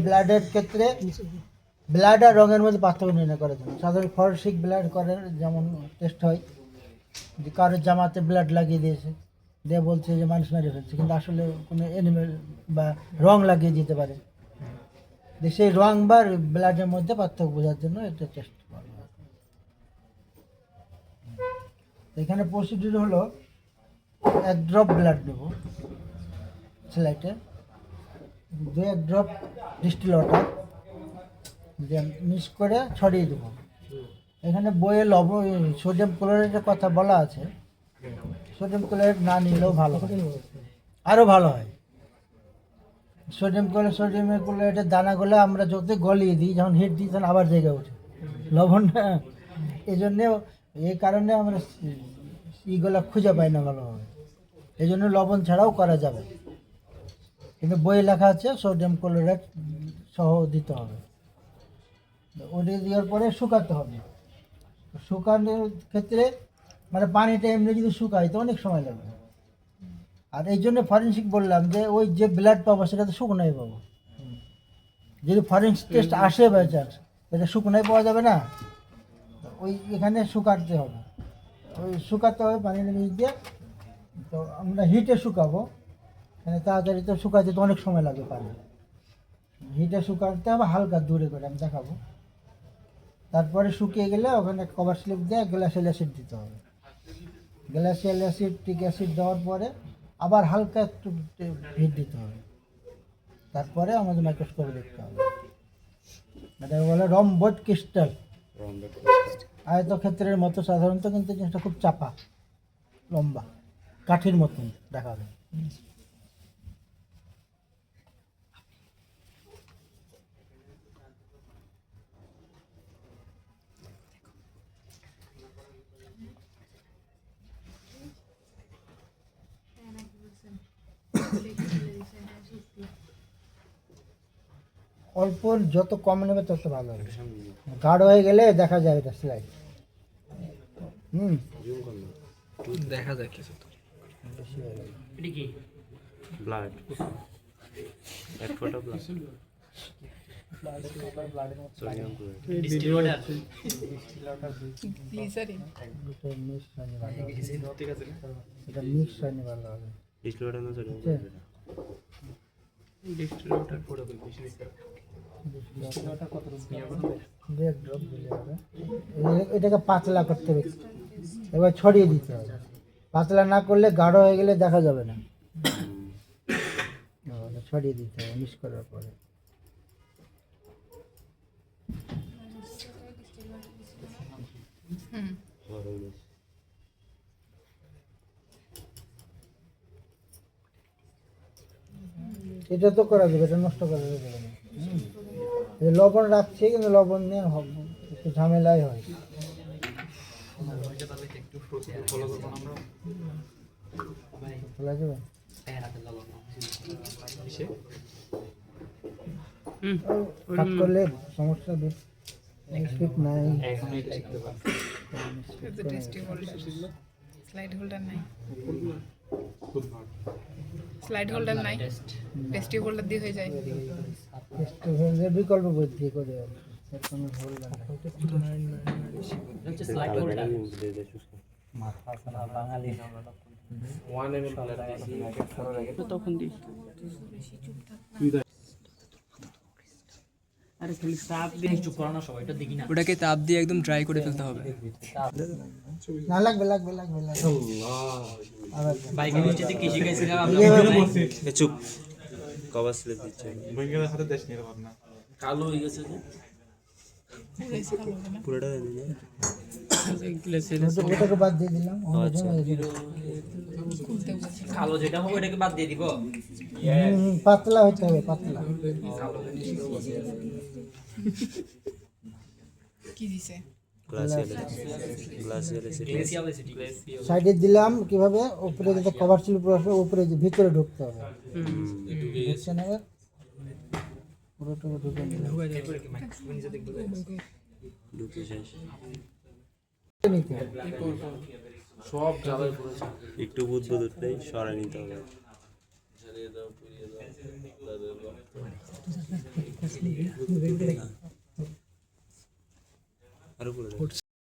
ব্লাডের ক্ষেত্রে ব্লাড আর রঙের মধ্যে পার্থক্য নির্ণয় করার জন্য সাধারণ ফরেনসিক ব্লাড করার যেমন টেস্ট হয় যে কারোর জামাতে ব্লাড লাগিয়ে দিয়েছে দিয়ে বলছে যে মানুষ মেরে ফেলছে, কিন্তু আসলে কোনো অ্যানিমেল বা রং লাগিয়ে দিতে পারে। সেই রং বা ব্লাডের মধ্যে পার্থক্য বোঝার জন্য এটা টেস্ট করা হয়। এখানে প্রসিডিউর হলো 1 ড্রপ ব্লাড নেব স্লাইটে, 2 ড্রপ ডিস্টিল ওয়াটার মিক্স করে ছড়িয়ে দেবো। এখানে বইয়ে সোডিয়াম ক্লোরাইডের কথা বলা আছে, সোডিয়াম ক্লোরাইড না নিলেও ভালো হয়, আরও ভালো হয়। সোডিয়াম ক্লোরাইডের দানাগুলো আমরা যত গলিয়ে দিই, যখন হিট দিই তখন আবার জেগে ওঠে লবণ, এই জন্যে এই কারণে আমরা ইগুলো খুঁজে পাই না ভালোভাবে, এই জন্য লবণ ছাড়াও করা যাবে, কিন্তু বইয়ে লেখা আছে সোডিয়াম ক্লোরাইড সহ দিতে হবে। ওটা দেওয়ার পরে শুকাতে হবে। শুকানোর ক্ষেত্রে মানে পানিটা এমনি যদি শুকায় তো অনেক সময় লাগবে, আর এই জন্য ফরেনসিক বললাম যে ওই যে ব্লাড পাবো সেটা তো শুকনোই পাবো। যদি ফরেনসিক টেস্ট আসে বাই চান্স, এটা শুকনোই পাওয়া যাবে না, ওই এখানে শুকাতে হবে, ওই শুকাতে হবে পানির নিচ দিয়ে। তো আমরা হিটে শুকাবো, তাড়াতাড়ি তো শুকাতে তো অনেক সময় লাগবে, পানি হিটে শুকাতে হবে হালকা দূরে করে, আমি দেখাবো। তারপরে শুকিয়ে গেলে ওখানে কভার স্লিপ দিয়ে গ্লাসিয়াল অ্যাসিড দিতে হবে। গ্লাসিয়াল অ্যাসিড টিক অ্যাসিড দেওয়ার পরে আবার হালকা একটু হিট দিতে হবে, তারপরে আমাদের মাইক্রোস্কোপে দেখতে হবে। এটা বলে রম্বড ক্রিস্টাল, আয়তক্ষেত্রের মতো সাধারণত, কিন্তু জিনিসটা খুব চাপা লম্বা কাঠির মতন দেখা যায়। অল্প যত কম নেবে তত ভালো হবে, গাঢ় হয়ে গেলে দেখা যায় এটা স্লাইড। দেখা যায় কিছু তো এটা কি ব্লাড এক ফোঁটা blood sodium chloride distil water glycerine এটা মিক্স হয়নি ভালো হবে। ডিস্টিল ওয়াটার না সোডিয়াম ক্লোরাইড ডিস্টিল ওয়াটার পুরো বেশি ডিস্টিল ওয়াটার কত দিয়ে ড্রপ দিলে হবে। এটাকে পাতলা করতে হবে, এবার ছড়িয়ে দিতে হবে। পাতলা না করলে গাঢ় হয়ে গেলে দেখা যাবে না, ছড়িয়ে দিতে হবে মিক্স করার পরে। এটা তো করা যাবে, এটা নষ্ট করা যাবে না। লবণ রাখছি, কিন্তু লবণ নিয়ে একটু ঝামেলাই হয়। খোলা যাবে কাট করলে সমস্যা নাই। স্লাইড হোল্ডার নাই, টেস্টি হোল্ডার দিয়ে হয়ে যায়। বিকল্প বুদ্ধি করে ওটাকে তাপ দিয়ে একদম ড্রাই করে ফেলতে হবে। না লাগবে লাগবে লাগবে চুপ কভার স্লিপ দিচ্ছে কালো হয়ে গেছে যে পুরোটা ওটাকে বাদ দিয়ে দিলাম। কালো যেটা হবে ওটাকে বাদ দিয়ে দিব। পাতলা হতে হবে, পাতলা। কি দিছে সাইডে দিলাম কিভাবে, উপরে যাতে কভার ছিল উপরে ভিতরে ঢুকতে হবে। ঢুকছে না, পুরোটা ঢুকে সব জ্বালায় পড়েছে একটু বুদ্ধ সরাই নিতে হবে। আরো করে